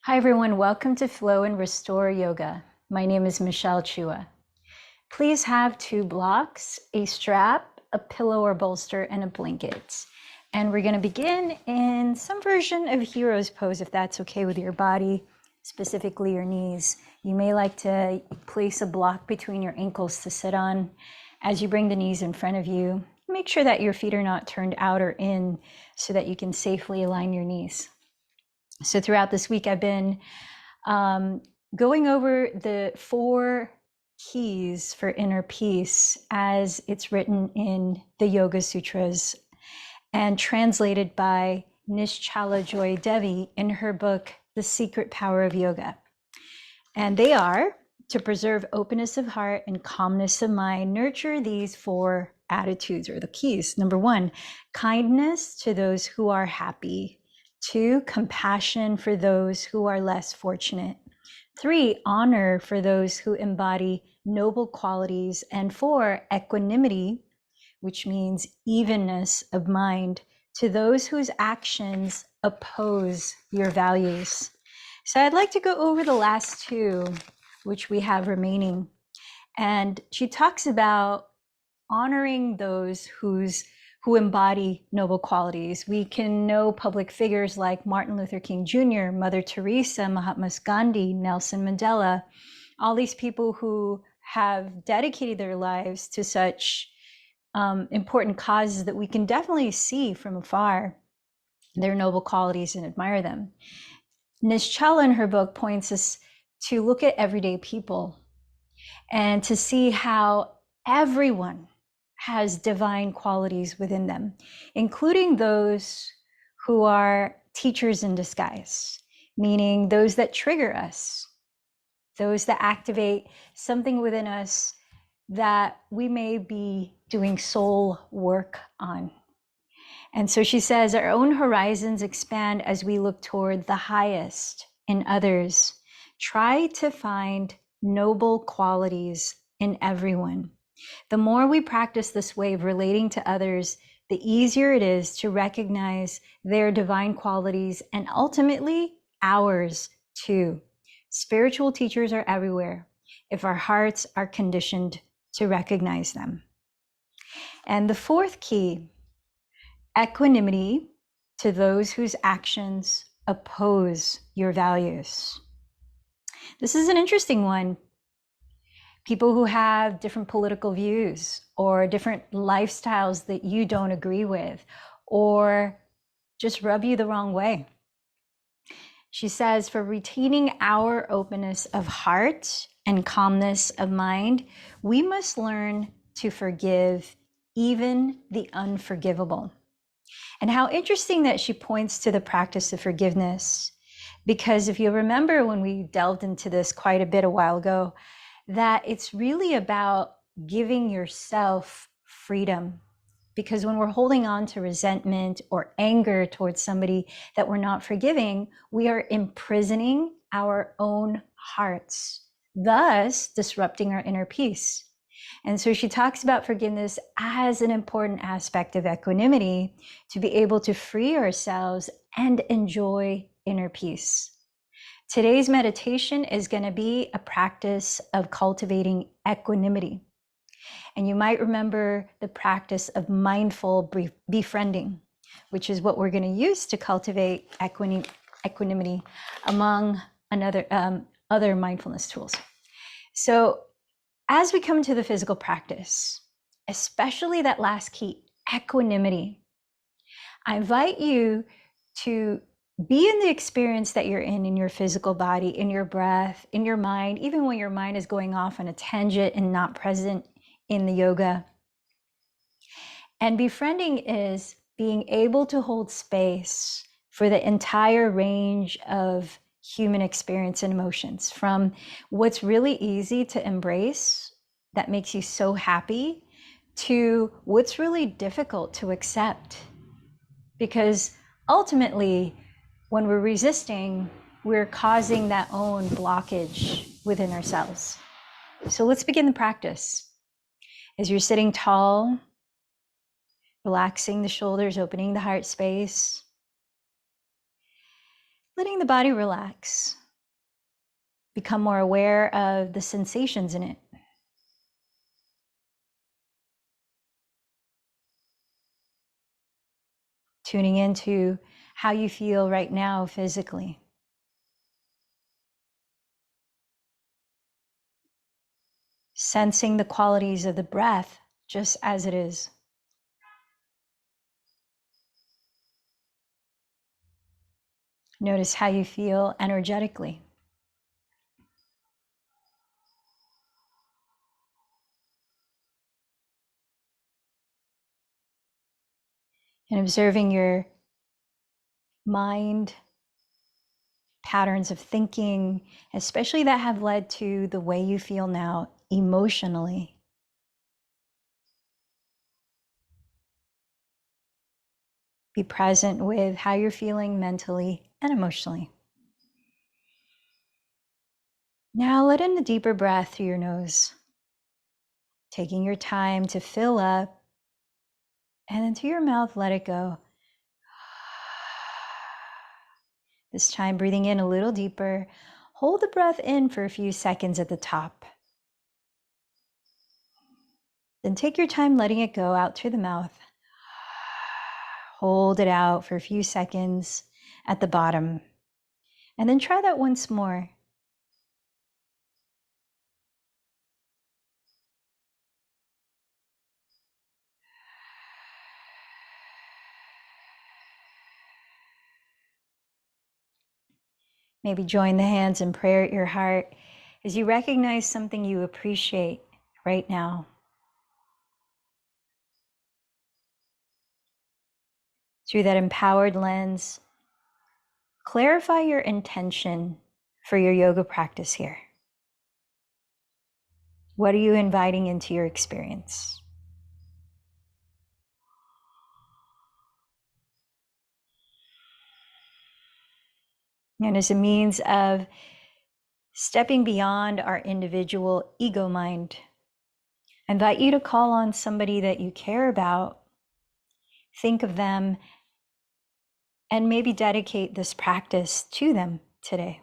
Hi everyone, welcome to Flow and Restore Yoga. My name is Michelle Chua. Please have 2 blocks, a strap, a pillow or bolster, and a blanket. And we're going to begin in some version of hero's pose, if that's okay with your body, specifically your knees. You may like to place a block between your ankles to sit on. As you bring the knees in front of you, make sure that your feet are not turned out or in so that you can safely align your knees. So throughout this week, I've been going over the 4 keys for inner peace as it's written in the Yoga Sutras and translated by Nischala Joy Devi in her book, The Secret Power of Yoga. And they are to preserve openness of heart and calmness of mind, nurture these 4 attitudes or the keys. Number 1, kindness to those who are happy. 2, compassion for those who are less fortunate. 3, honor for those who embody noble qualities. And 4, equanimity, which means evenness of mind, to those whose actions oppose your values. So I'd like to go over the last 2, which we have remaining. And she talks about honoring those who embody noble qualities. We can know public figures like Martin Luther King Jr., Mother Teresa, Mahatma Gandhi, Nelson Mandela, all these people who have dedicated their lives to such important causes that we can definitely see from afar their noble qualities and admire them. Nischala in her book points us to look at everyday people and to see how everyone has divine qualities within them, including those who are teachers in disguise, meaning those that trigger us, those that activate something within us that we may be doing soul work on. And so she says, our own horizons expand as we look toward the highest in others. Try to find noble qualities in everyone. The more we practice this way of relating to others, the easier it is to recognize their divine qualities and ultimately ours too. Spiritual teachers are everywhere if our hearts are conditioned to recognize them. And the 4th key, equanimity to those whose actions oppose your values. This is an interesting one. People who have different political views or different lifestyles that you don't agree with or just rub you the wrong way. She says, for retaining our openness of heart and calmness of mind, we must learn to forgive even the unforgivable. And how interesting that she points to the practice of forgiveness, because if you remember when we delved into this quite a bit a while ago, that it's really about giving yourself freedom. Because when we're holding on to resentment or anger towards somebody that we're not forgiving, we are imprisoning our own hearts, thus disrupting our inner peace. And so she talks about forgiveness as an important aspect of equanimity to be able to free ourselves and enjoy inner peace. Today's meditation is going to be a practice of cultivating equanimity. And you might remember the practice of mindful befriending, which is what we're going to use to cultivate equanimity among other mindfulness tools. So as we come to the physical practice, especially that last key, equanimity, I invite you to be in the experience that you're in your physical body, in your breath, in your mind, even when your mind is going off on a tangent and not present in the yoga. And befriending is being able to hold space for the entire range of human experience and emotions, from what's really easy to embrace that makes you so happy to what's really difficult to accept. Because ultimately, when we're resisting, we're causing that own blockage within ourselves. So let's begin the practice. As you're sitting tall, relaxing the shoulders, opening the heart space, letting the body relax. Become more aware of the sensations in it. Tuning into how you feel right now physically. Sensing the qualities of the breath just as it is. Notice how you feel energetically. And observing your mind, patterns of thinking, especially that have led to the way you feel now emotionally. Be present with how you're feeling mentally and emotionally. Now let in the deeper breath through your nose, taking your time to fill up, and then to your mouth, let it go. This time, breathing in a little deeper. Hold the breath in for a few seconds at the top. Then take your time letting it go out through the mouth. Hold it out for a few seconds at the bottom. And then try that once more. Maybe join the hands in prayer at your heart as you recognize something you appreciate right now. Through that empowered lens, clarify your intention for your yoga practice here. What are you inviting into your experience? And as a means of stepping beyond our individual ego mind, I invite you to call on somebody that you care about, think of them, and maybe dedicate this practice to them today.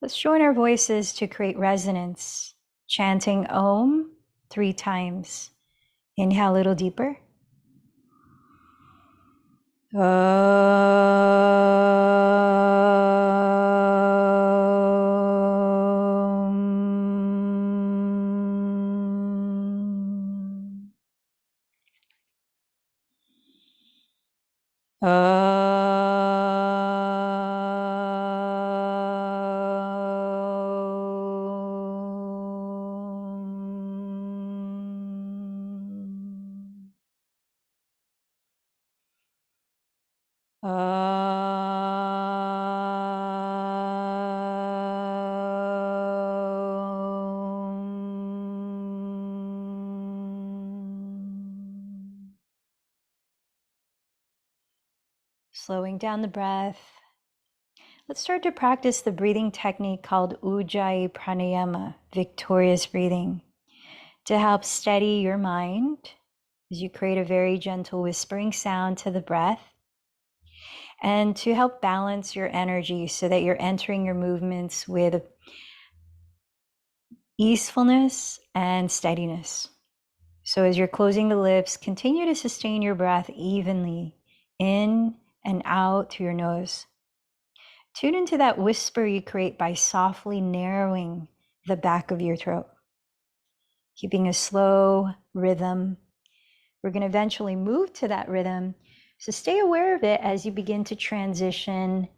Let's join our voices to create resonance, chanting Om 3 times. Inhale a little deeper. Slowing down the breath. Let's start to practice the breathing technique called Ujjayi Pranayama, victorious breathing, to help steady your mind as you create a very gentle whispering sound to the breath, and to help balance your energy so that you're entering your movements with easefulness and steadiness. So as you're closing the lips, continue to sustain your breath evenly in and out through your nose. Tune into that whisper you create by softly narrowing the back of your throat, keeping a slow rhythm. We're going to eventually move to that rhythm, so stay aware of it as you begin to transition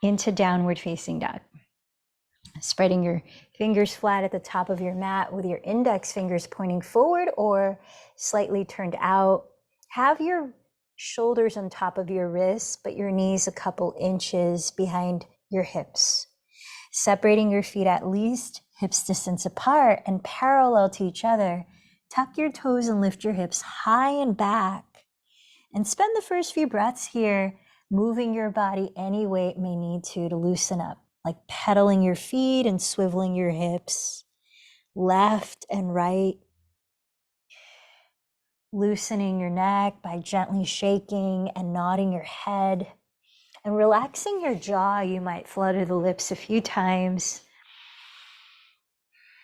into downward facing dog. Spreading your fingers flat at the top of your mat with your index fingers pointing forward or slightly turned out. Have your shoulders on top of your wrists, but your knees a couple inches behind your hips. Separating your feet at least hips distance apart and parallel to each other. Tuck your toes and lift your hips high and back. And spend the first few breaths here moving your body any way it may need to loosen up, like pedaling your feet and swiveling your hips, left and right. loosening your neck by gently shaking and nodding your head. And relaxing your jaw, you might flutter the lips a few times.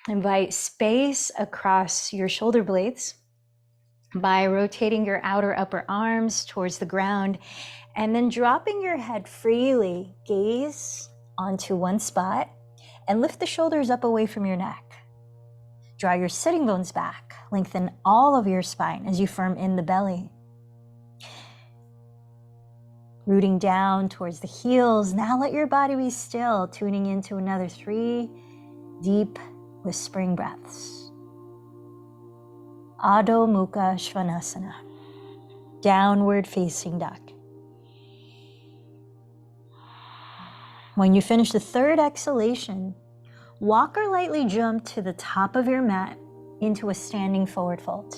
Invite space across your shoulder blades by rotating your outer upper arms towards the ground and then dropping your head freely. Gaze onto one spot and lift the shoulders up away from your neck. Draw your sitting bones back. Lengthen all of your spine as you firm in the belly. Rooting down towards the heels. Now let your body be still, tuning into another 3 deep whispering breaths. Adho Mukha Svanasana, downward facing dog. When you finish the 3rd exhalation, walk or lightly jump to the top of your mat into a standing forward fold.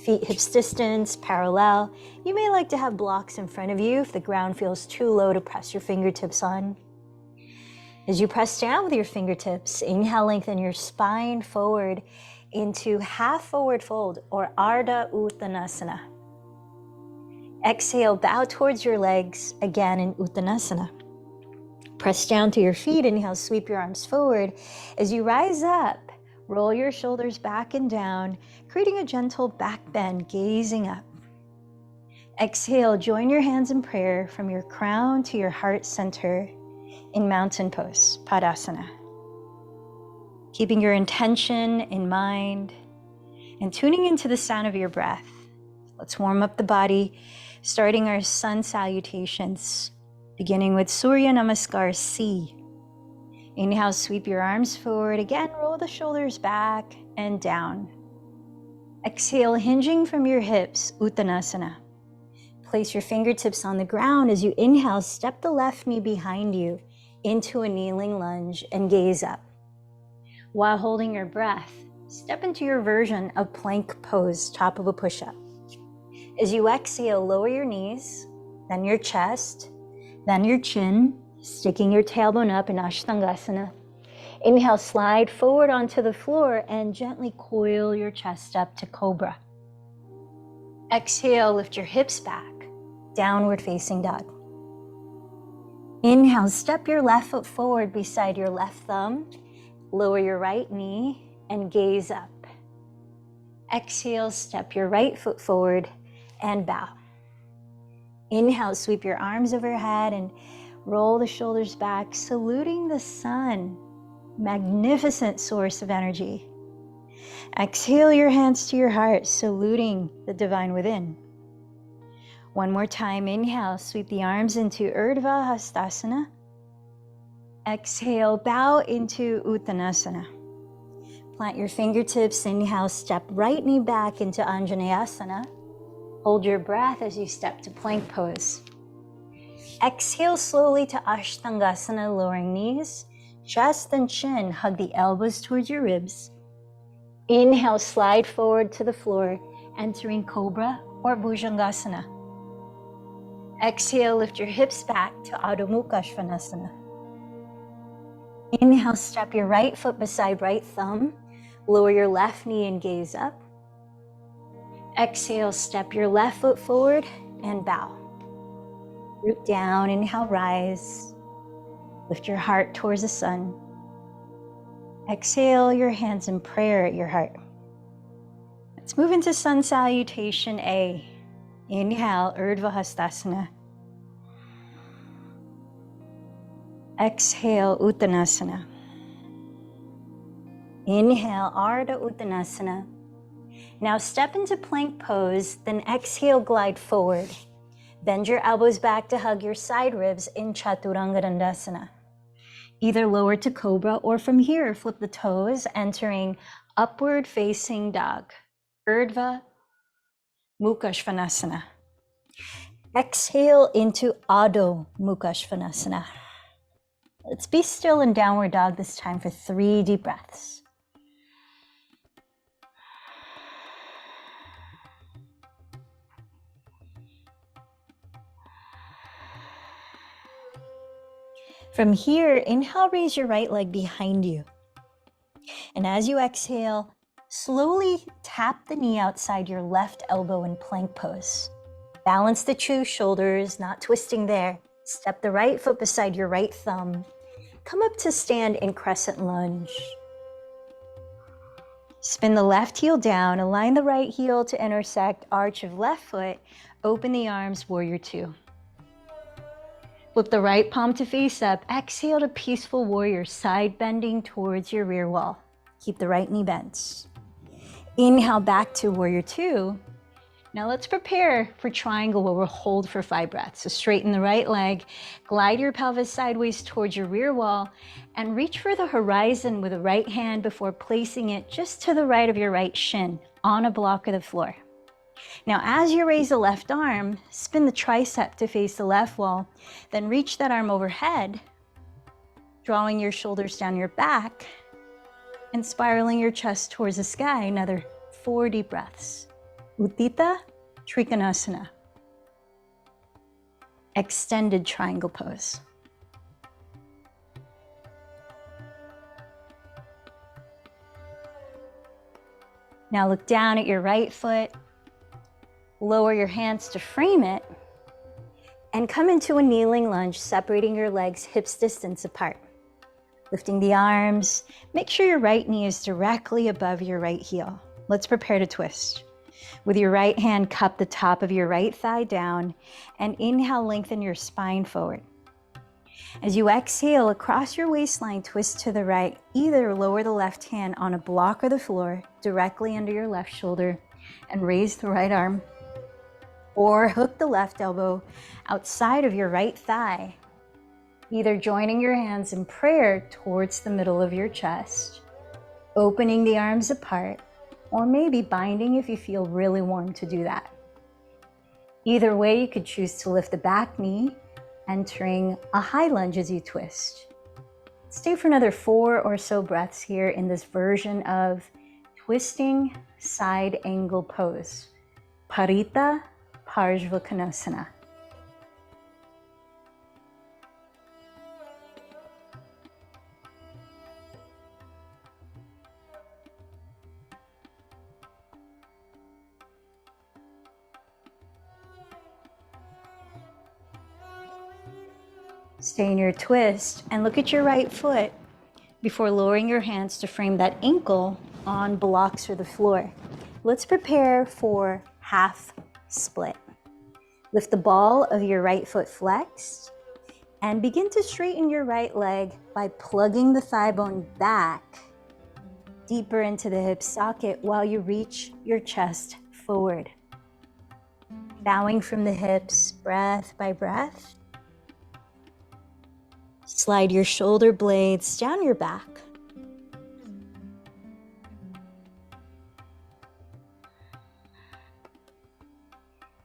Feet hips distance, parallel. You may like to have blocks in front of you if the ground feels too low to press your fingertips on. As you press down with your fingertips, inhale, lengthen your spine forward into half forward fold or Ardha Uttanasana. Exhale, bow towards your legs, again in Uttanasana. Press down to your feet, inhale, sweep your arms forward. As you rise up, roll your shoulders back and down, creating a gentle back bend, gazing up. Exhale, join your hands in prayer from your crown to your heart center in mountain pose, Padasana. Keeping your intention in mind and tuning into the sound of your breath. Let's warm up the body, starting our sun salutations, beginning with Surya Namaskar C. Inhale, sweep your arms forward. Again, roll the shoulders back and down. Exhale, hinging from your hips, Uttanasana. Place your fingertips on the ground. As you inhale, step the left knee behind you into a kneeling lunge and gaze up. While holding your breath, step into your version of plank pose, top of a push-up. As you exhale, lower your knees, then your chest, then your chin, sticking your tailbone up in Ashtangasana. Inhale, slide forward onto the floor and gently coil your chest up to Cobra. Exhale, lift your hips back, downward facing dog. Inhale, step your left foot forward beside your left thumb, lower your right knee and gaze up. Exhale, step your right foot forward and bow. Inhale, sweep your arms overhead and roll the shoulders back, saluting the sun, magnificent source of energy. Exhale your hands to your heart, saluting the divine within. One more time, inhale, sweep the arms into Urdhva Hastasana. Exhale, bow into Uttanasana. Plant your fingertips, inhale, step right knee back into Anjaneyasana. Hold your breath as you step to plank pose. Exhale slowly to Ashtangasana, lowering knees, chest and chin, hug the elbows towards your ribs. Inhale, slide forward to the floor, entering Cobra or Bhujangasana. Exhale, lift your hips back to Adho Mukha Svanasana. Inhale, step your right foot beside right thumb, lower your left knee and gaze up. Exhale, step your left foot forward and bow. Root down, inhale, rise. Lift your heart towards the sun. Exhale your hands in prayer at your heart. Let's move into sun salutation A. Inhale, Urdhva Hastasana. Exhale, Uttanasana. Inhale, Ardha Uttanasana. Now step into plank pose, then exhale, glide forward. Bend your elbows back to hug your side ribs in Chaturanga Dandasana. Either lower to Cobra or from here, flip the toes, entering upward facing dog, Urdhva Mukha Svanasana. Exhale into Adho Mukha Svanasana. Let's be still in downward dog this time for 3 deep breaths. From here, inhale, raise your right leg behind you. And as you exhale, Slowly tap the knee outside your left elbow in plank pose. Balance the two shoulders, not twisting there. Step the right foot beside your right thumb. Come up to stand in crescent lunge. Spin the left heel down, align the right heel to intersect, arch of left foot, open the arms, warrior two. Flip the right palm to face up, exhale to peaceful warrior, side bending towards your rear wall. Keep the right knee bent. Inhale back to warrior two. Now let's prepare for triangle where we'll hold for 5 breaths. So straighten the right leg, glide your pelvis sideways towards your rear wall, and reach for the horizon with the right hand before placing it just to the right of your right shin on a block of the floor. Now as you raise the left arm, spin the tricep to face the left wall, then reach that arm overhead, drawing your shoulders down your back and spiraling your chest towards the sky. Another 4 deep breaths. Utthita Trikonasana. Extended triangle pose. Now look down at your right foot, lower your hands to frame it, and come into a kneeling lunge, separating your legs hips distance apart. Lifting the arms, make sure your right knee is directly above your right heel. Let's prepare to twist. With your right hand, cup the top of your right thigh down and inhale, lengthen your spine forward. As you exhale, across your waistline, twist to the right. Either lower the left hand on a block or the floor directly under your left shoulder and raise the right arm, or hook the left elbow outside of your right thigh, either joining your hands in prayer towards the middle of your chest, opening the arms apart, or maybe binding if you feel really warm to do that. Either way, you could choose to lift the back knee, entering a high lunge as you twist. Stay for another 4 or so breaths here in this version of twisting side angle pose, Parita Parshvakonasana. Stay in your twist and look at your right foot before lowering your hands to frame that ankle on blocks or the floor. Let's prepare for half split. Lift the ball of your right foot flexed and begin to straighten your right leg by plugging the thigh bone back deeper into the hip socket while you reach your chest forward. Bowing from the hips, breath by breath. Slide your shoulder blades down your back.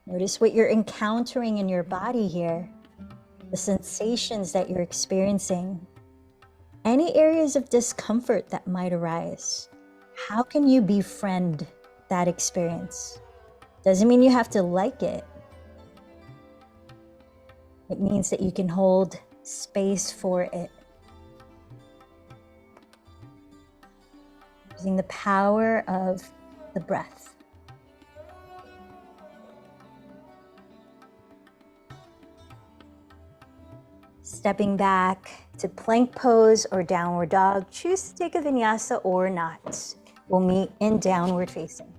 Notice what you're encountering in your body here, the sensations that you're experiencing, any areas of discomfort that might arise. How can you befriend that experience? Doesn't mean you have to like it. It means that you can hold space for it. Using the power of the breath. Stepping back to plank pose or downward dog. Choose to take a vinyasa or not. We'll meet in downward facing.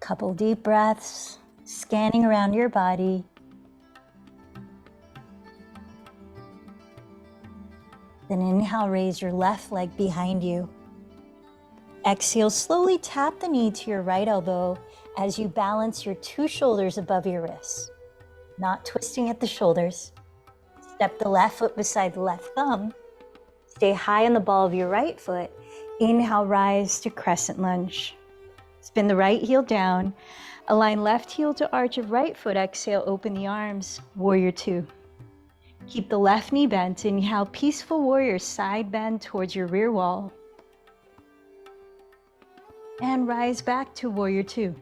Couple deep breaths, scanning around your body. Then inhale, raise your left leg behind you. Exhale, slowly tap the knee to your right elbow as you balance your 2 shoulders above your wrists. Not twisting at the shoulders. Step the left foot beside the left thumb. Stay high on the ball of your right foot. Inhale, rise to crescent lunge. Spin the right heel down. Align left heel to arch of right foot. Exhale, open the arms. Warrior two. Keep the left knee bent. Inhale, peaceful warrior, side bend towards your rear wall. And rise back to warrior two.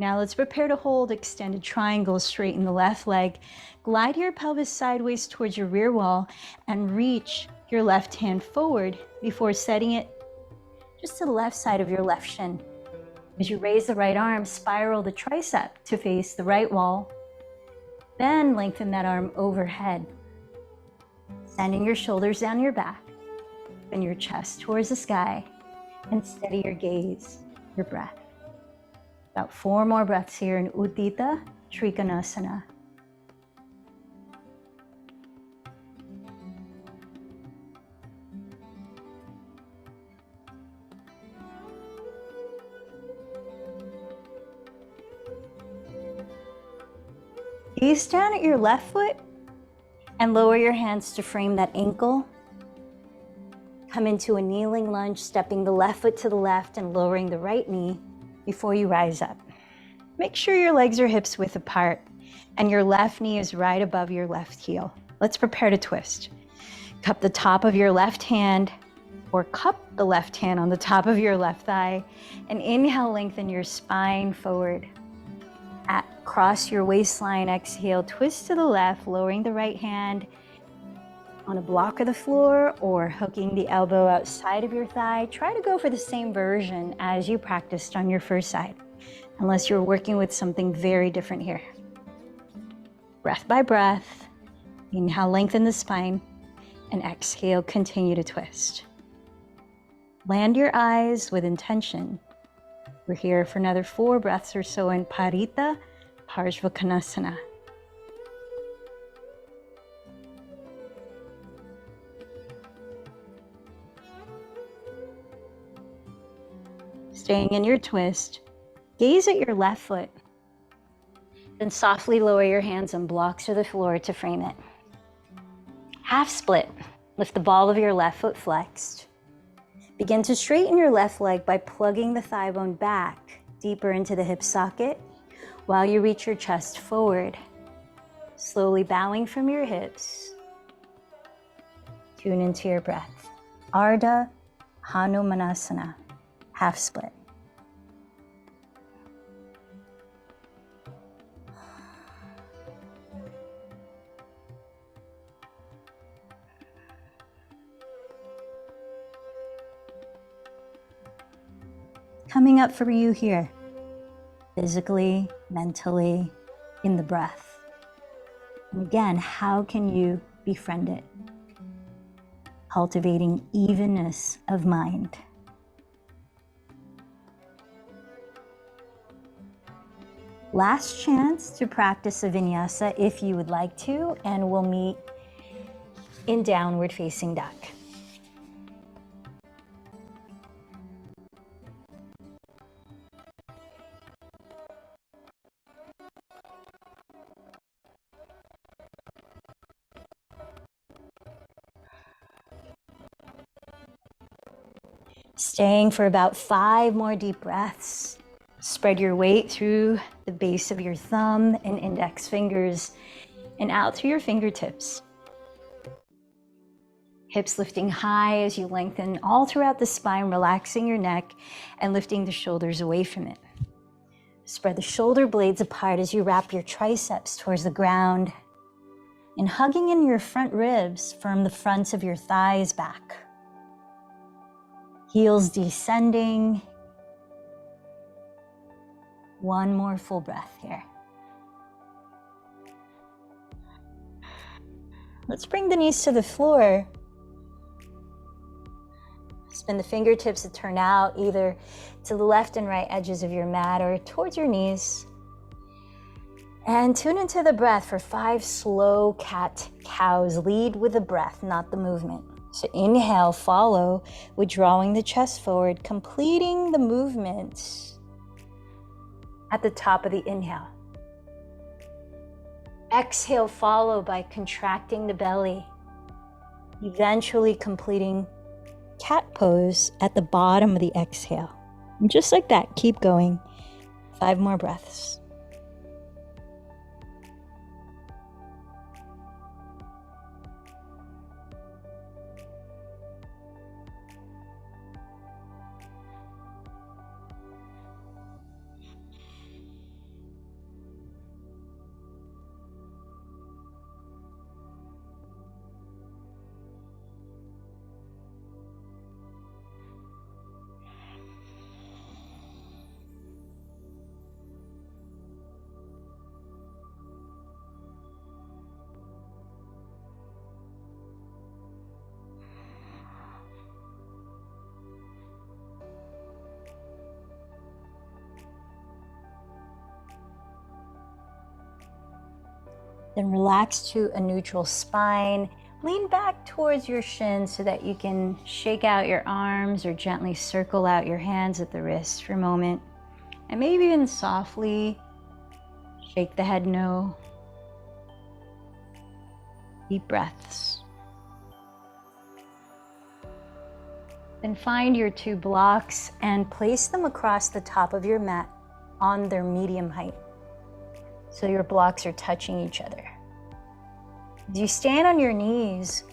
Now let's prepare to hold extended triangle. Straighten the left leg. Glide your pelvis sideways towards your rear wall and reach your left hand forward before setting it just to the left side of your left shin. As you raise the right arm, spiral the tricep to face the right wall. Then lengthen that arm overhead. Sending your shoulders down your back and your chest towards the sky, and steady your gaze, your breath. About 4 more breaths here in Utthita Trikonasana. Gaze down at your left foot and lower your hands to frame that ankle. Come into a kneeling lunge, stepping the left foot to the left and lowering the right knee before you rise up. Make sure your legs are hips width apart and your left knee is right above your left heel. Let's prepare to twist. Cup the top of your left hand or cup the left hand on the top of your left thigh and inhale, lengthen your spine forward. Cross your waistline, exhale, twist to the left, lowering the right hand on a block of the floor or hooking the elbow outside of your thigh. Try to go for the same version as you practiced on your first side, unless you're working with something very different here. Breath by breath, inhale, lengthen the spine, and exhale, continue to twist. Land your eyes with intention. We're here for another 4 breaths or so in Parita Parshvakonasana. Staying in your twist, gaze at your left foot. Then softly lower your hands on blocks or the floor to frame it. Half split. Lift the ball of your left foot flexed. Begin to straighten your left leg by plugging the thigh bone back deeper into the hip socket while you reach your chest forward. Slowly bowing from your hips. Tune into your breath. Ardha Hanumanasana, half split. Coming up for you here, physically, mentally, in the breath. And again, how can you befriend it? Cultivating evenness of mind. Last chance to practice a vinyasa if you would like to, and we'll meet in downward facing dog. Staying for about 5 more deep breaths. Spread your weight through the base of your thumb and index fingers and out through your fingertips. Hips lifting high as you lengthen all throughout the spine, relaxing your neck and lifting the shoulders away from it. Spread the shoulder blades apart as you wrap your triceps towards the ground and hugging in your front ribs, firm the fronts of your thighs back. Heels descending. 1 more full breath here. Let's bring the knees to the floor. Spin the fingertips to turn out either to the left and right edges of your mat or towards your knees. And tune into the breath for 5 slow cat-cows. Lead with the breath, not the movement. So inhale, follow with drawing the chest forward, completing the movement at the top of the inhale. Exhale, follow by contracting the belly, eventually completing cat pose at the bottom of the exhale. And just like that, keep going. 5 more breaths. Then relax to a neutral spine. Lean back towards your shins so that you can shake out your arms or gently circle out your hands at the wrists for a moment. And maybe even softly shake the head no. Deep breaths. Then find your 2 blocks and place them across the top of your mat on their medium height. So your blocks are touching each other. As you stand on your knees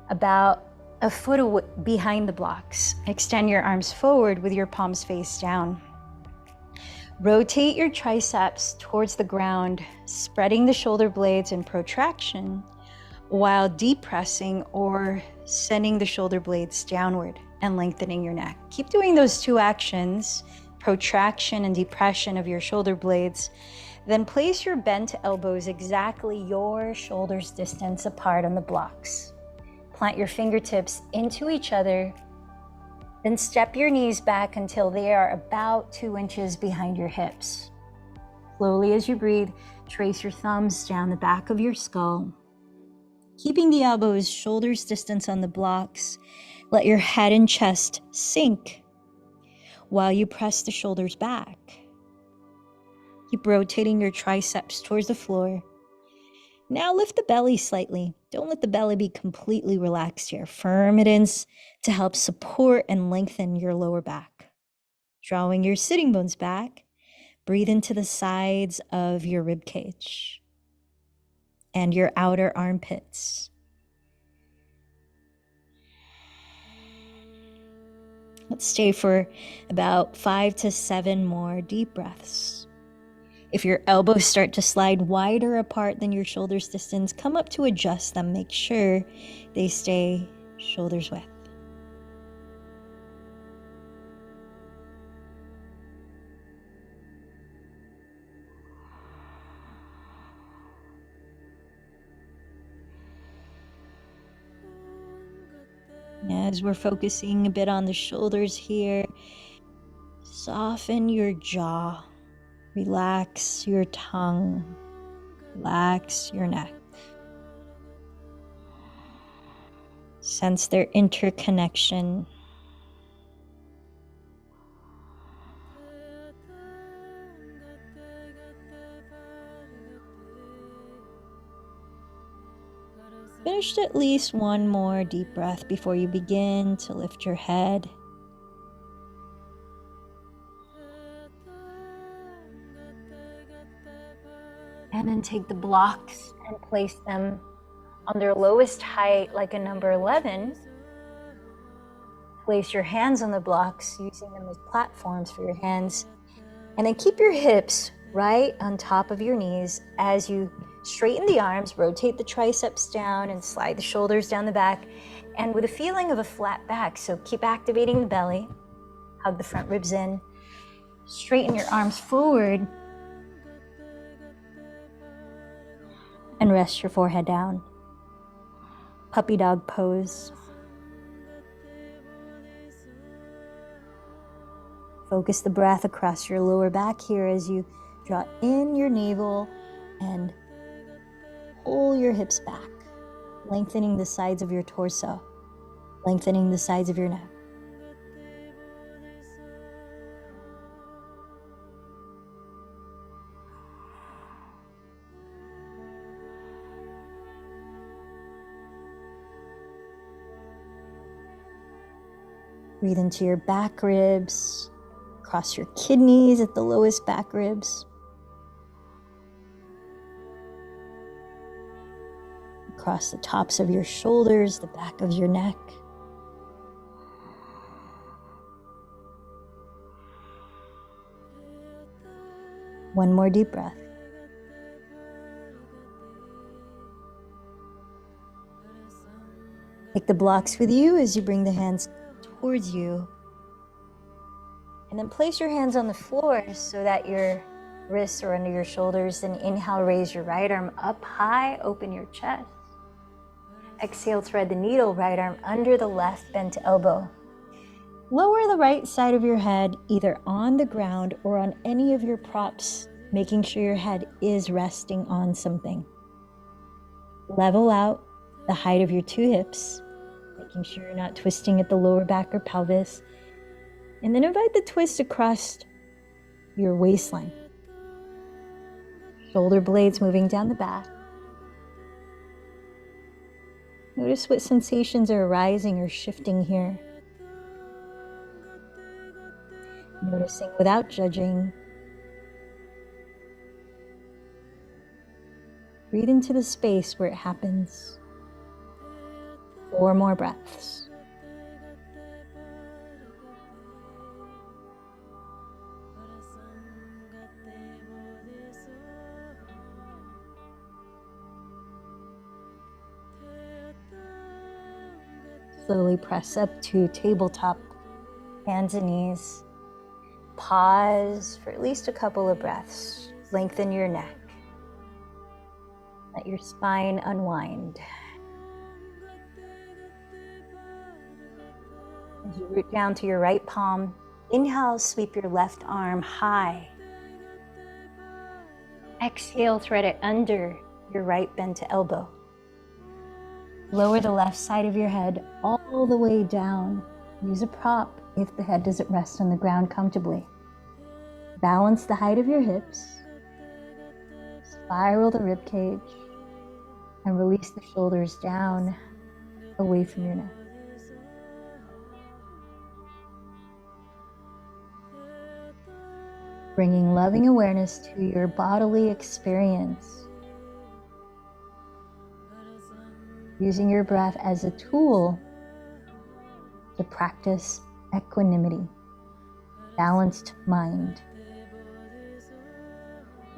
about a foot behind the blocks, extend your arms forward with your palms face down. Rotate your triceps towards the ground, spreading the shoulder blades in protraction while depressing or sending the shoulder blades downward and lengthening your neck. Keep doing those 2 actions, protraction and depression of your shoulder blades. Then place your bent elbows exactly your shoulders distance apart on the blocks. Plant your fingertips into each other. Then step your knees back until they are about 2 inches behind your hips. Slowly as you breathe, trace your thumbs down the back of your skull. Keeping the elbows shoulders distance on the blocks, let your head and chest sink while you press the shoulders back. Keep rotating your triceps towards the floor. Now lift the belly slightly. Don't let the belly be completely relaxed here. Firm it in to help support and lengthen your lower back. Drawing your sitting bones back, breathe into the sides of your rib cage and your outer armpits. Let's stay for about 5 to 7 more deep breaths. If your elbows start to slide wider apart than your shoulders distance, come up to adjust them. Make sure they stay shoulders width. As we're focusing a bit on the shoulders here, soften your jaw. Relax your tongue, relax your neck. Sense their interconnection. Finish at least 1 more deep breath before you begin to lift your head. And then take the blocks and place them on their lowest height, like a number 11. Place your hands on the blocks, using them as platforms for your hands. And then keep your hips right on top of your knees as you straighten the arms, rotate the triceps down, and slide the shoulders down the back. And with a feeling of a flat back, so keep activating the belly, hug the front ribs in, straighten your arms forward, and rest your forehead down. Puppy dog pose. Focus the breath across your lower back here as you draw in your navel and pull your hips back, lengthening the sides of your torso, lengthening the sides of your neck. Breathe into your back ribs, across your kidneys at the lowest back ribs, across the tops of your shoulders, the back of your neck. One more deep breath. Take the blocks with you as you bring the hands towards you. And then place your hands on the floor so that your wrists are under your shoulders. Then inhale, raise your right arm up high, open your chest. Exhale, thread the needle, right arm under the left bent elbow. Lower the right side of your head, either on the ground or on any of your props, making sure your head is resting on something. Level out the height of your 2 hips, making sure you're not twisting at the lower back or pelvis. And then invite the twist across your waistline. Shoulder blades moving down the back. Notice what sensations are arising or shifting here. Noticing without judging. Breathe into the space where it happens. 4 more breaths. Slowly press up to tabletop, hands and knees. Pause for at least a couple of breaths. Lengthen your neck. Let your spine unwind. As you root down to your right palm, inhale, sweep your left arm high. Exhale, thread it under your right bend to elbow. Lower the left side of your head all the way down. Use a prop if the head doesn't rest on the ground comfortably. Balance the height of your hips. Spiral the rib cage. And release the shoulders down, away from your neck. Bringing loving awareness to your bodily experience. Using your breath as a tool to practice equanimity, balanced mind.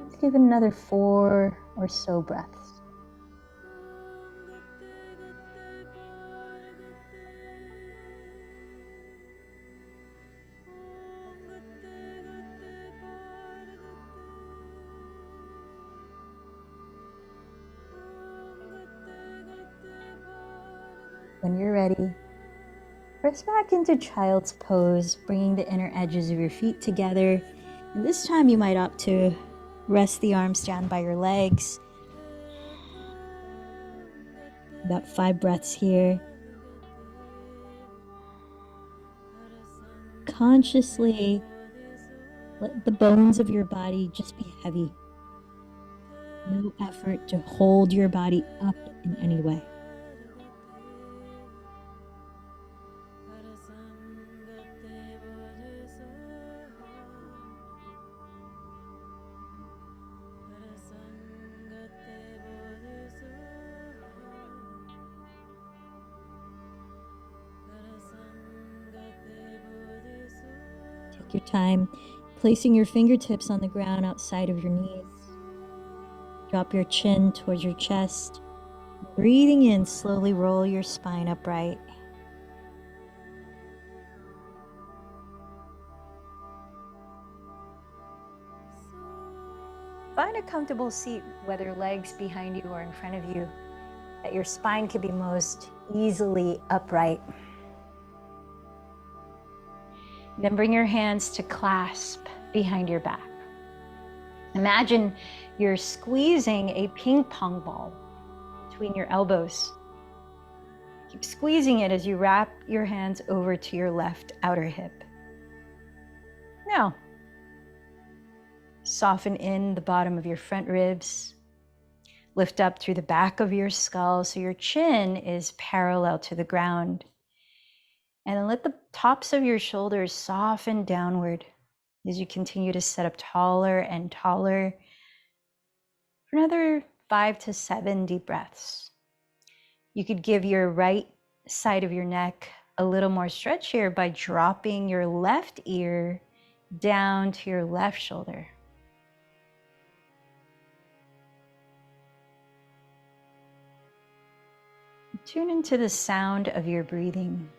Let's give it another 4 or so breaths. When you're ready, press back into child's pose, bringing the inner edges of your feet together. And this time you might opt to rest the arms down by your legs. About 5 breaths here. Consciously let the bones of your body just be heavy. No effort to hold your body up in any way. Take your time, placing your fingertips on the ground outside of your knees. Drop your chin towards your chest. Breathing in, slowly roll your spine upright. Find a comfortable seat, whether legs behind you or in front of you, that your spine can be most easily upright. Then bring your hands to clasp behind your back. Imagine you're squeezing a ping pong ball between your elbows. Keep squeezing it as you wrap your hands over to your left outer hip. Now, soften in the bottom of your front ribs. Lift up through the back of your skull so your chin is parallel to the ground. And then let the tops of your shoulders soften downward as you continue to set up taller and taller for another 5 to 7 deep breaths. You could give your right side of your neck a little more stretch here by dropping your left ear down to your left shoulder. Tune into the sound of your breathing.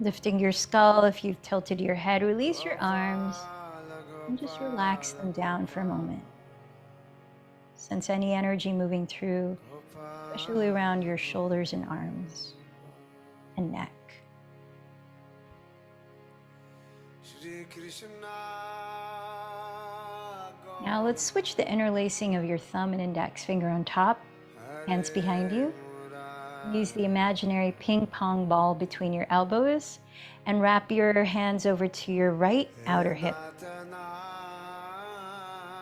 Lifting your skull, if you've tilted your head, release your arms and just relax them down for a moment. Sense any energy moving through, especially around your shoulders and arms and neck. Now let's switch the interlacing of your thumb and index finger on top, hands behind you. Use the imaginary ping pong ball between your elbows and wrap your hands over to your right outer hip.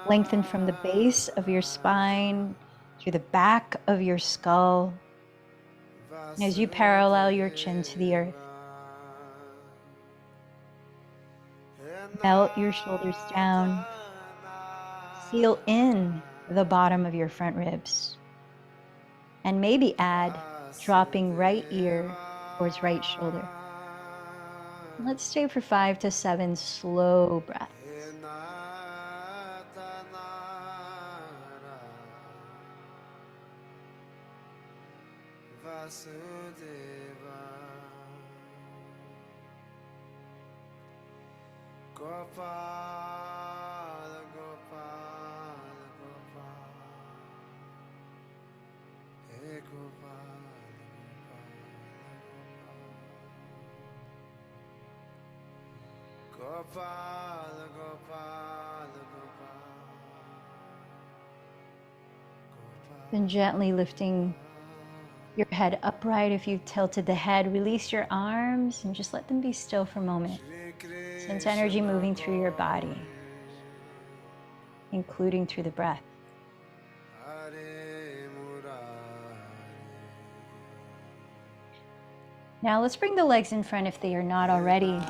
Lengthen from the base of your spine through the back of your skull as you parallel your chin to the earth. Melt your shoulders down. Seal in the bottom of your front ribs. And maybe add dropping right ear towards right shoulder. Let's stay for 5 to 7 slow breaths. Then gently lifting your head upright. If you've tilted the head, release your arms and just let them be still for a moment. Sense energy moving through your body, including through the breath. Now let's bring the legs in front if they are not already.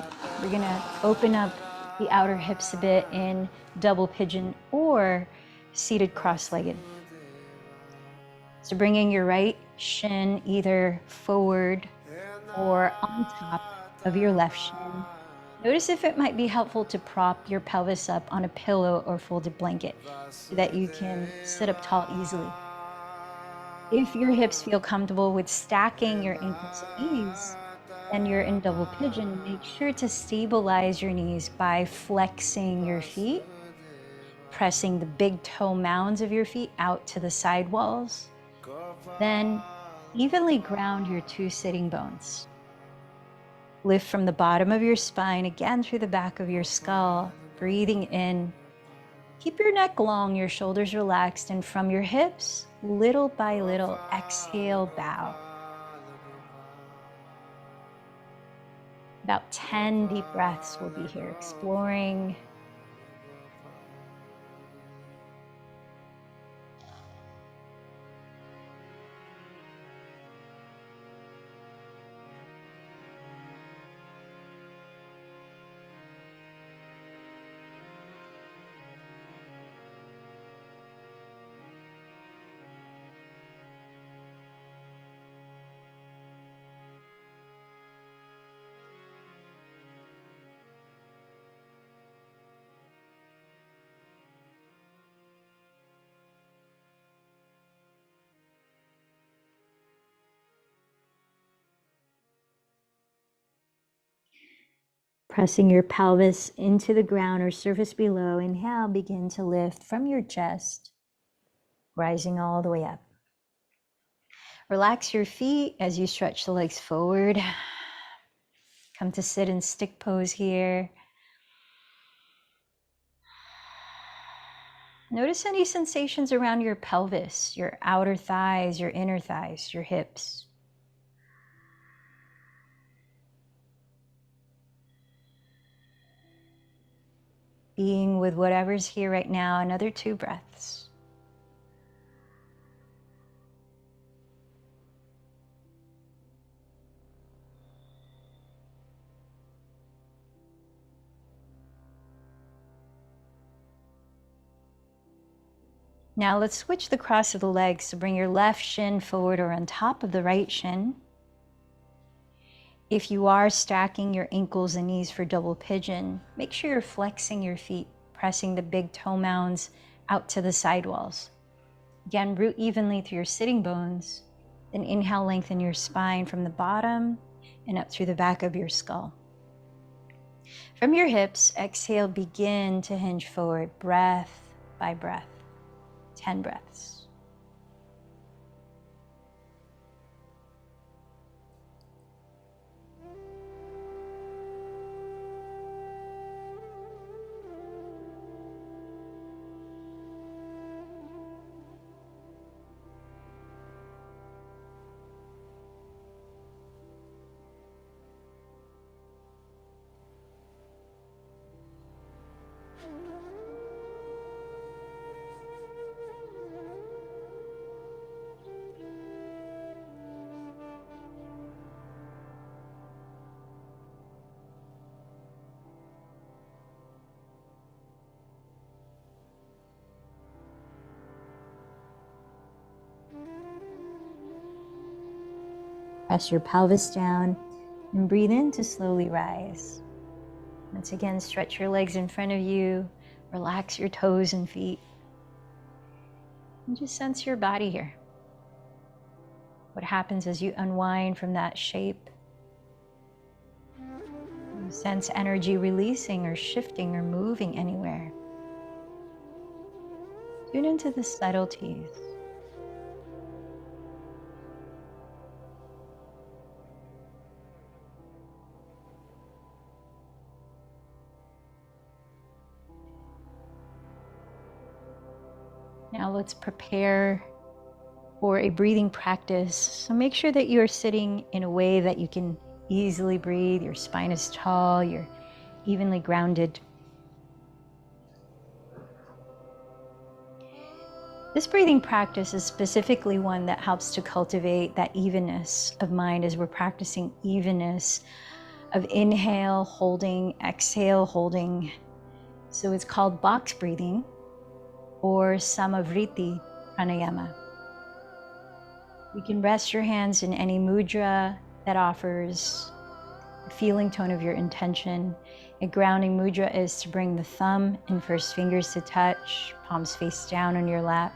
We're gonna open up the outer hips a bit in double pigeon or seated cross-legged. So bringing your right shin either forward or on top of your left shin. Notice if it might be helpful to prop your pelvis up on a pillow or folded blanket so that you can sit up tall easily. If your hips feel comfortable with stacking your ankles and knees, then you're in double pigeon. Make sure to stabilize your knees by flexing your feet, pressing the big toe mounds of your feet out to the side walls. Then evenly ground your 2 sitting bones. Lift from the bottom of your spine, again through the back of your skull, breathing in. Keep your neck long, your shoulders relaxed, and from your hips, little by little, exhale, bow. About 10 deep breaths will be here, exploring. Pressing your pelvis into the ground or surface below. Inhale, begin to lift from your chest, rising all the way up. Relax your feet as you stretch the legs forward. Come to sit in stick pose here. Notice any sensations around your pelvis, your outer thighs, your inner thighs, your hips. Being with whatever's here right now, another 2 breaths. Now let's switch the cross of the legs. So bring your left shin forward or on top of the right shin. If you are stacking your ankles and knees for double pigeon, make sure you're flexing your feet, pressing the big toe mounds out to the sidewalls. Again, root evenly through your sitting bones. Then inhale, lengthen your spine from the bottom and up through the back of your skull. From your hips, exhale, begin to hinge forward, breath by breath. 10 breaths. Press your pelvis down and breathe in to slowly rise. Once again, stretch your legs in front of you, relax your toes and feet, and just sense your body here. What happens as you unwind from that shape? You sense energy releasing or shifting or moving anywhere. Tune into the subtleties. Now let's prepare for a breathing practice. So make sure that you are sitting in a way that you can easily breathe. Your spine is tall, you're evenly grounded. This breathing practice is specifically one that helps to cultivate that evenness of mind as we're practicing evenness of inhale, holding, exhale, holding. So it's called box breathing or Samavriti pranayama. You can rest your hands in any mudra that offers the feeling tone of your intention. A grounding mudra is to bring the thumb and first fingers to touch, palms face down on your lap.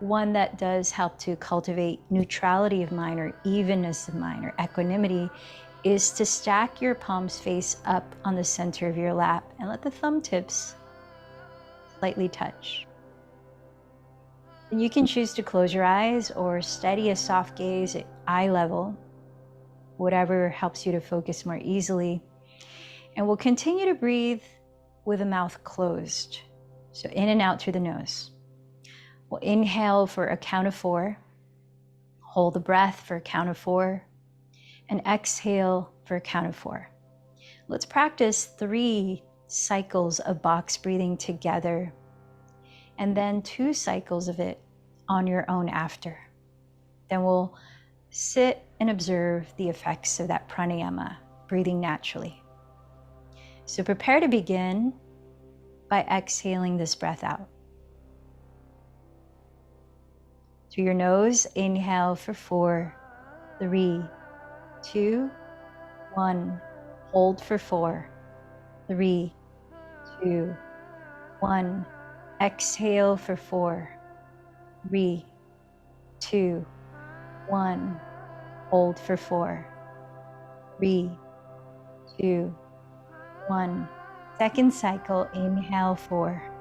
One that does help to cultivate neutrality of mind or evenness of mind or equanimity is to stack your palms face up on the center of your lap and let the thumb tips slightly touch. And you can choose to close your eyes or steady a soft gaze at eye level, whatever helps you to focus more easily. And we'll continue to breathe with the mouth closed. So in and out through the nose. We'll inhale for a count of 4, hold the breath for a count of 4, and exhale for a count of 4. Let's practice 3 cycles of box breathing together, and then 2 cycles of it on your own after. Then we'll sit and observe the effects of that pranayama, breathing naturally. So prepare to begin by exhaling this breath out. Through your nose, inhale for 4, 3, 2, 1. Hold for 4, 3, 2, 1. Exhale for 4, 3, 2, 1. Hold for 4, 3, 2, 1. Second cycle, inhale 4,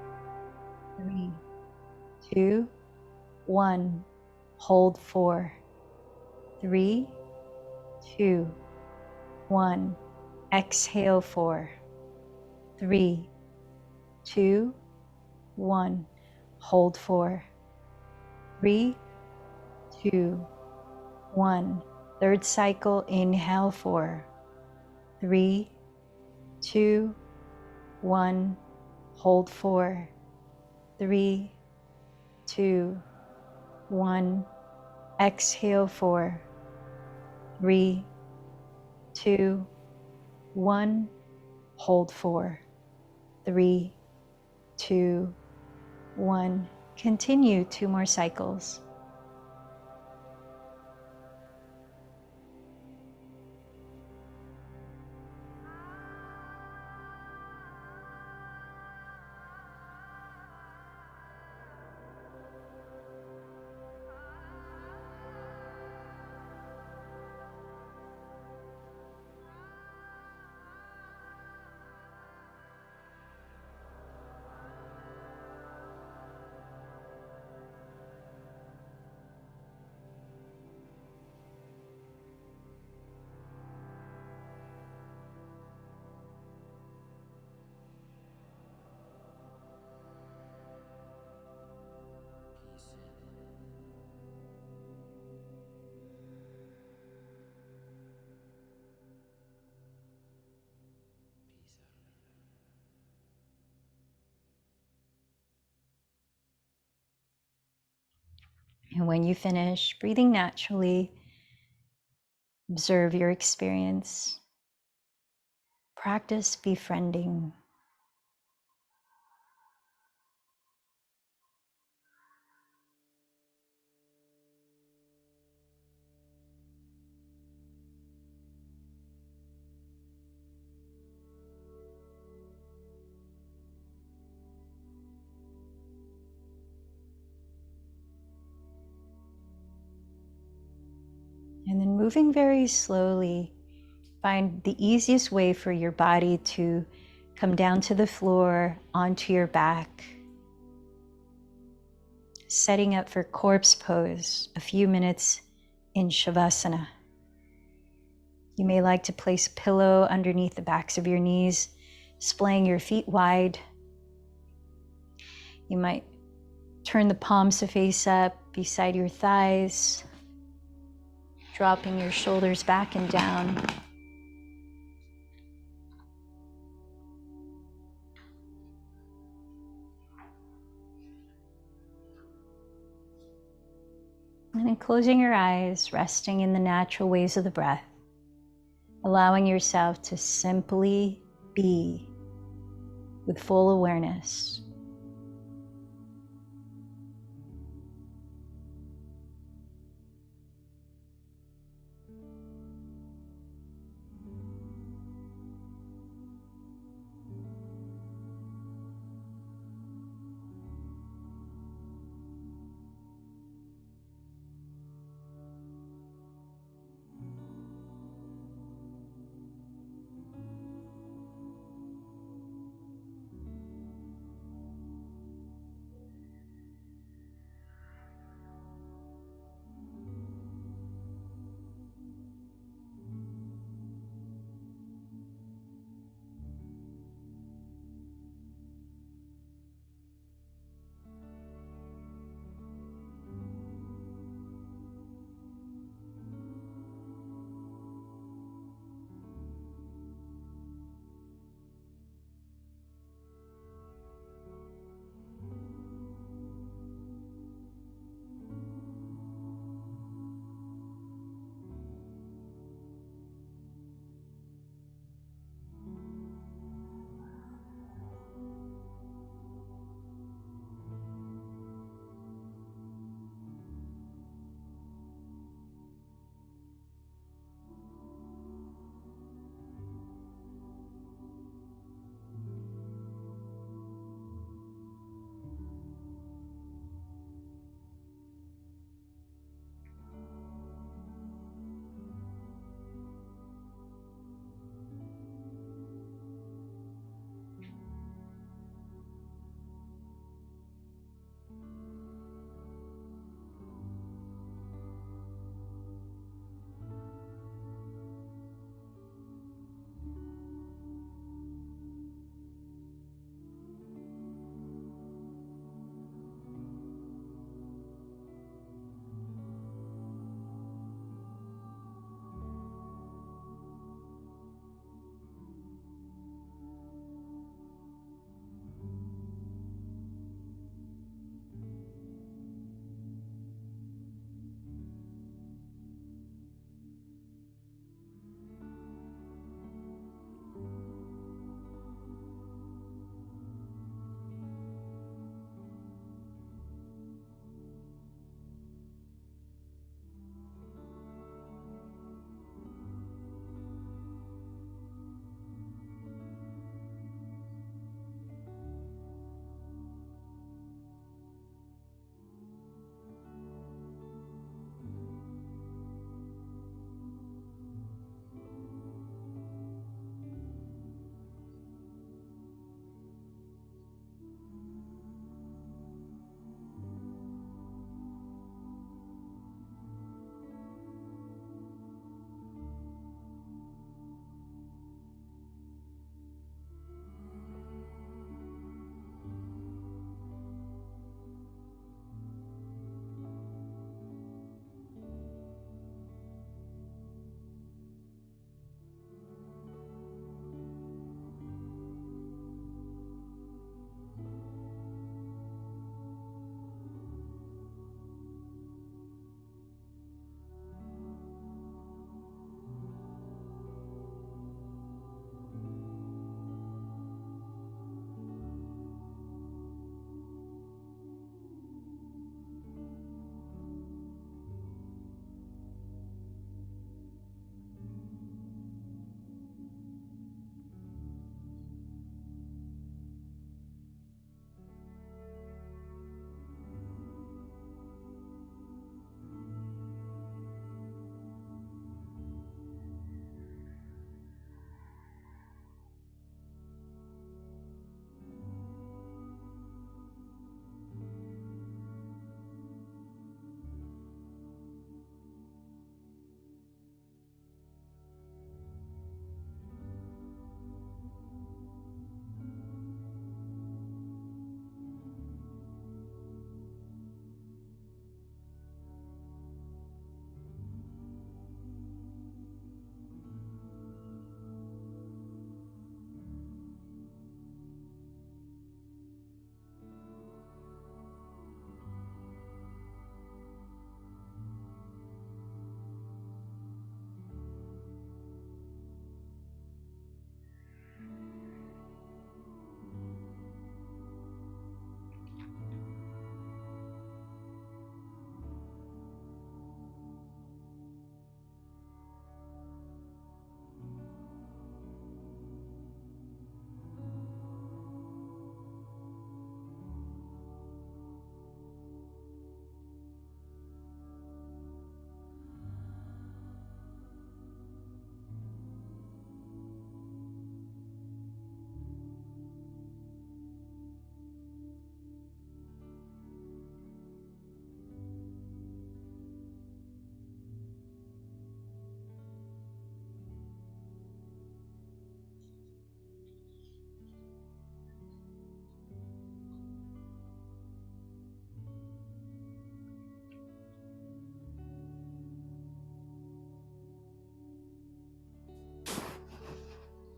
3, 2, 1. Hold 4, 3, 2, 1. Exhale 4, 3, 2, 1. Hold 4, 3, 2, 1. Third cycle, inhale 4, 3, 2, 1. Hold 4, 3, 2, 1. Exhale 4, 3, 2, 1. Hold 4, 3, 2, 1. Continue 2 more cycles. And when you finish breathing naturally, observe your experience. Practice befriending. And then moving very slowly, find the easiest way for your body to come down to the floor, onto your back. Setting up for corpse pose, a few minutes in Shavasana. You may like to place a pillow underneath the backs of your knees, splaying your feet wide. You might turn the palms to face up beside your thighs, dropping your shoulders back and down. And then closing your eyes, resting in the natural ways of the breath, allowing yourself to simply be with full awareness.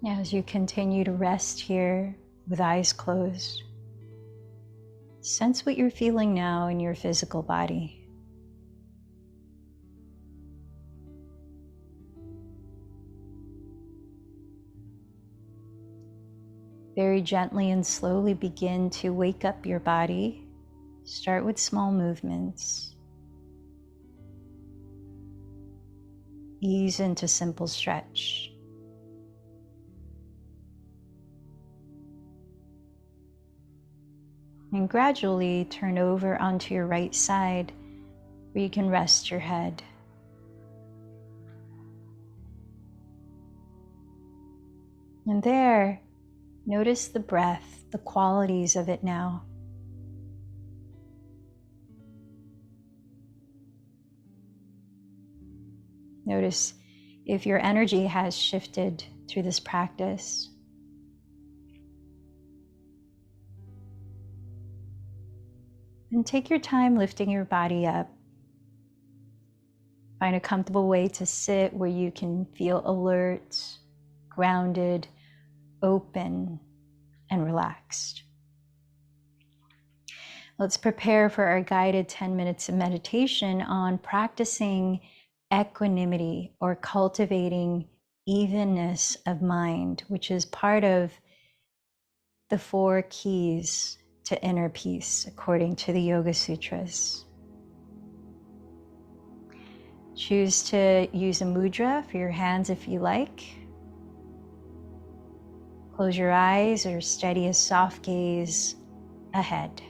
As you continue to rest here with eyes closed, sense what you're feeling now in your physical body. Very gently and slowly begin to wake up your body. Start with small movements. Ease into simple stretch. And gradually turn over onto your right side where you can rest your head. And there, notice the breath, the qualities of it now. Notice if your energy has shifted through this practice. And take your time lifting your body up. Find a comfortable way to sit where you can feel alert, grounded, open, and relaxed. Let's prepare for our guided 10 minutes of meditation on practicing equanimity, or cultivating evenness of mind, which is part of the 4 keys to inner peace, according to the Yoga Sutras. Choose to use a mudra for your hands if you like. Close your eyes or steady a soft gaze ahead.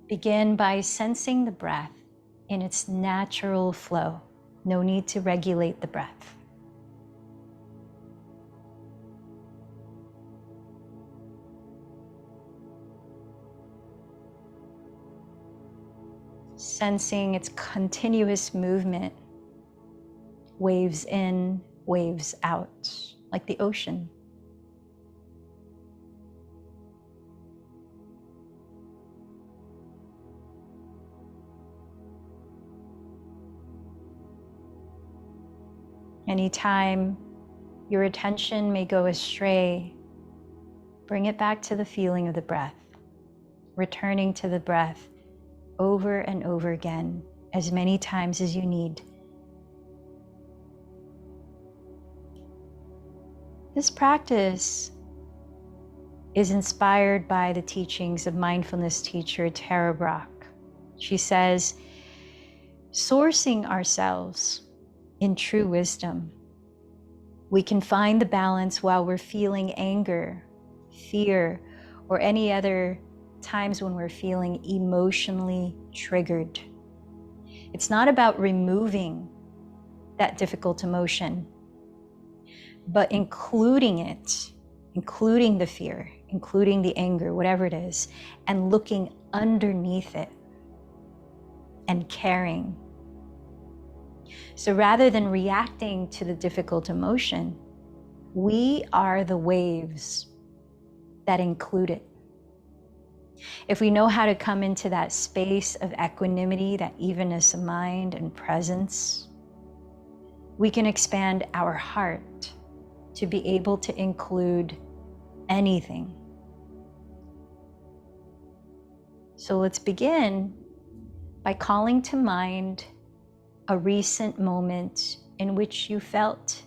Begin by sensing the breath in its natural flow. No need to regulate the breath. Sensing its continuous movement, waves in, waves out, like the ocean. Anytime your attention may go astray, bring it back to the feeling of the breath, returning to the breath over and over again, as many times as you need. This practice is inspired by the teachings of mindfulness teacher Tara Brach. She says, sourcing ourselves in true wisdom, we can find the balance while we're feeling anger, fear, or any other times when we're feeling emotionally triggered. It's not about removing that difficult emotion, but including it, including the fear, including the anger, whatever it is, and looking underneath it and caring. So rather than reacting to the difficult emotion, we are the waves that include it. If we know how to come into that space of equanimity, that evenness of mind and presence, we can expand our heart to be able to include anything. So let's begin by calling to mind a recent moment in which you felt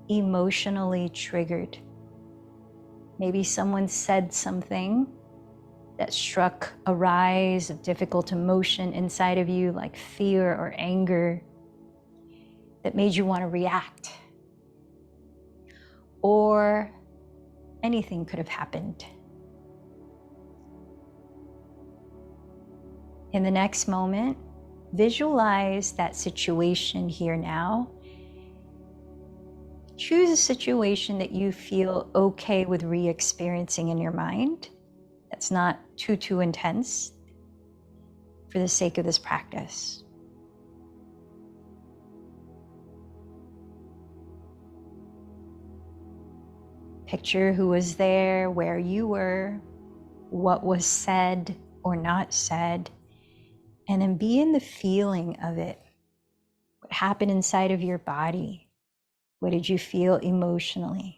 emotionally triggered. Maybe someone said something that struck a rise of difficult emotion inside of you, like fear or anger, that made you want to react. Or anything could have happened. In the next moment, visualize that situation here now. Choose a situation that you feel okay with re-experiencing in your mind. That's not too intense for the sake of this practice. Picture who was there, where you were, what was said or not said, and then be in the feeling of it. What happened inside of your body? What did you feel emotionally?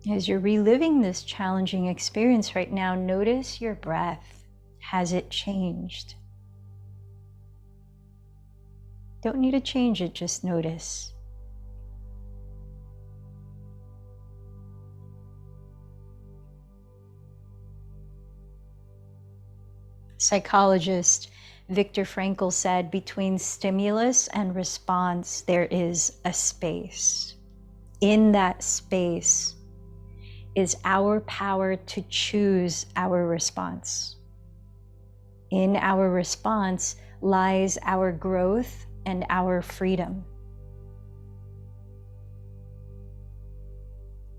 As you're reliving this challenging experience right now, notice your breath. Has it changed? Don't need to change it, just notice. Psychologist Viktor Frankl said, between stimulus and response, there is a space. In that space is our power to choose our response. In our response lies our growth and our freedom.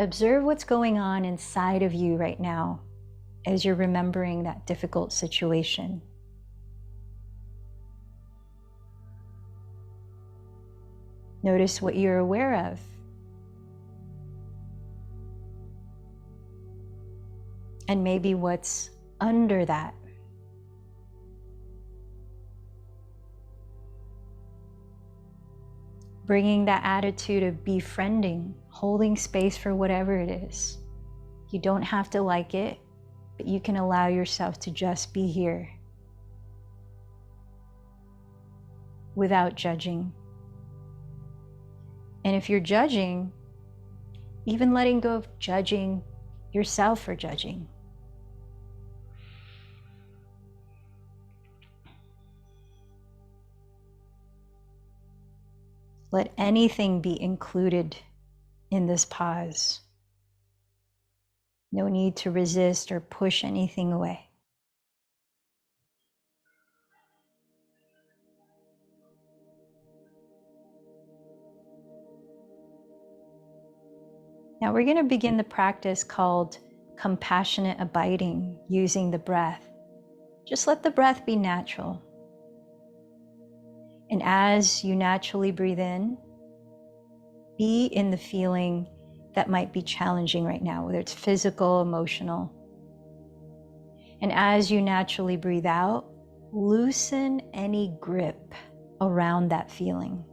Observe what's going on inside of you right now as you're remembering that difficult situation. Notice what you're aware of. And maybe what's under that. Bringing that attitude of befriending, holding space for whatever it is. You don't have to like it, but you can allow yourself to just be here without judging. And if you're judging, even letting go of judging yourself for judging. Let anything be included in this pause. No need to resist or push anything away. Now we're going to begin the practice called compassionate abiding using the breath. Just let the breath be natural. And as you naturally breathe in, be in the feeling that might be challenging right now, whether it's physical, emotional. And as you naturally breathe out, loosen any grip around that feeling.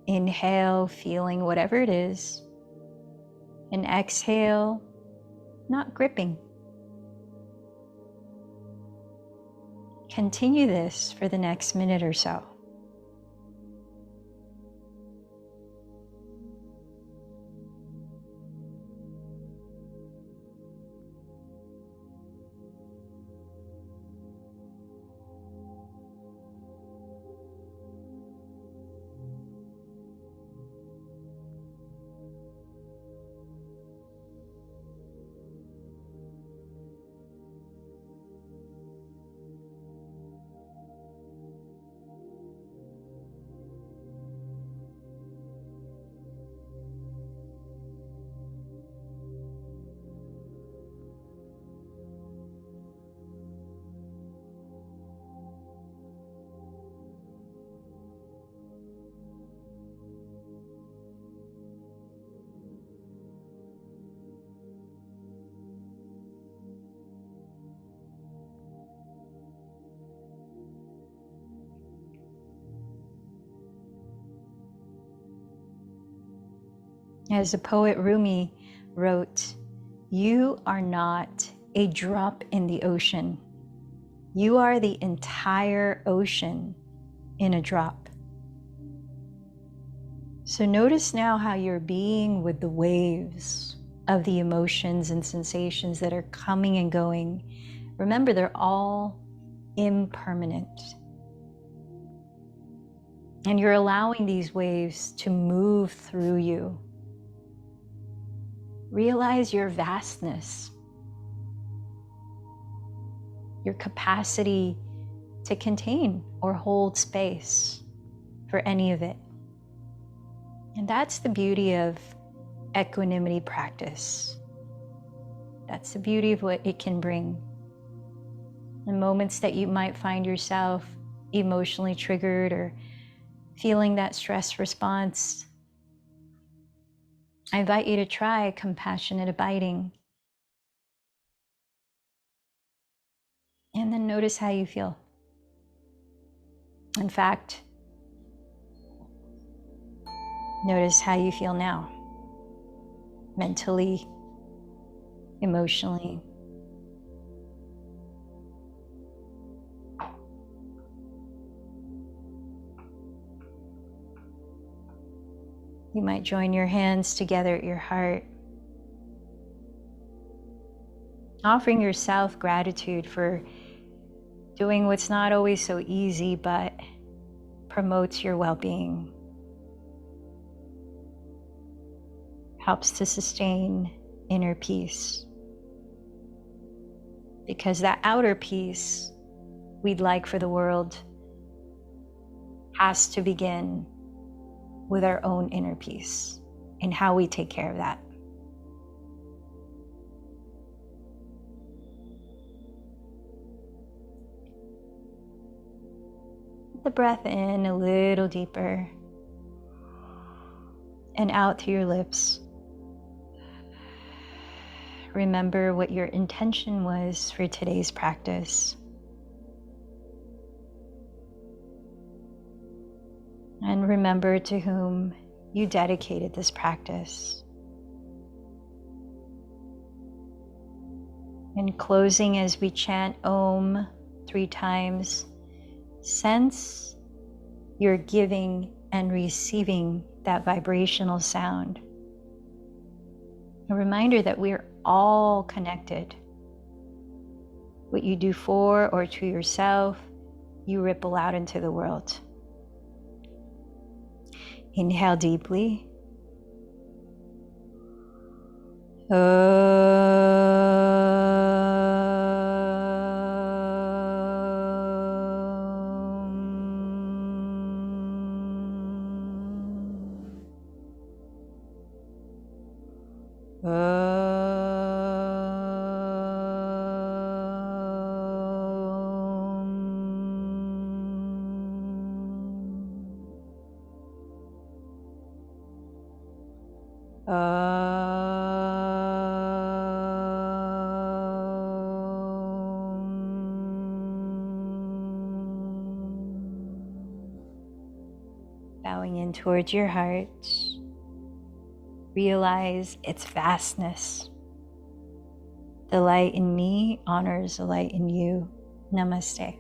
Inhale, feeling whatever it is. And exhale, not gripping. Continue this for the next minute or so. As the poet Rumi wrote, "You are not a drop in the ocean. You are the entire ocean in a drop." So notice now how you're being with the waves, of the emotions and sensations that are coming and going. Remember, they're all impermanent. And you're allowing these waves to move through you. Realize your vastness, your capacity to contain or hold space for any of it. And that's the beauty of equanimity practice. That's the beauty of what it can bring. In moments that you might find yourself emotionally triggered or feeling that stress response, I invite you to try compassionate abiding. And then notice how you feel. In fact, notice how you feel now, mentally, emotionally. You might join your hands together at your heart, offering yourself gratitude for doing what's not always so easy, but promotes your well-being, helps to sustain inner peace. Because that outer peace we'd like for the world has to begin with our own inner peace and how we take care of that. The breath in a little deeper and out through your lips. Remember what your intention was for today's practice. And remember to whom you dedicated this practice. In closing, as we chant Om 3 times, sense you're giving and receiving that vibrational sound. A reminder that we're all connected. What you do for or to yourself, you ripple out into the world. Inhale deeply. Bowing in towards your heart, realize its vastness. The light in me honors the light in you. Namaste.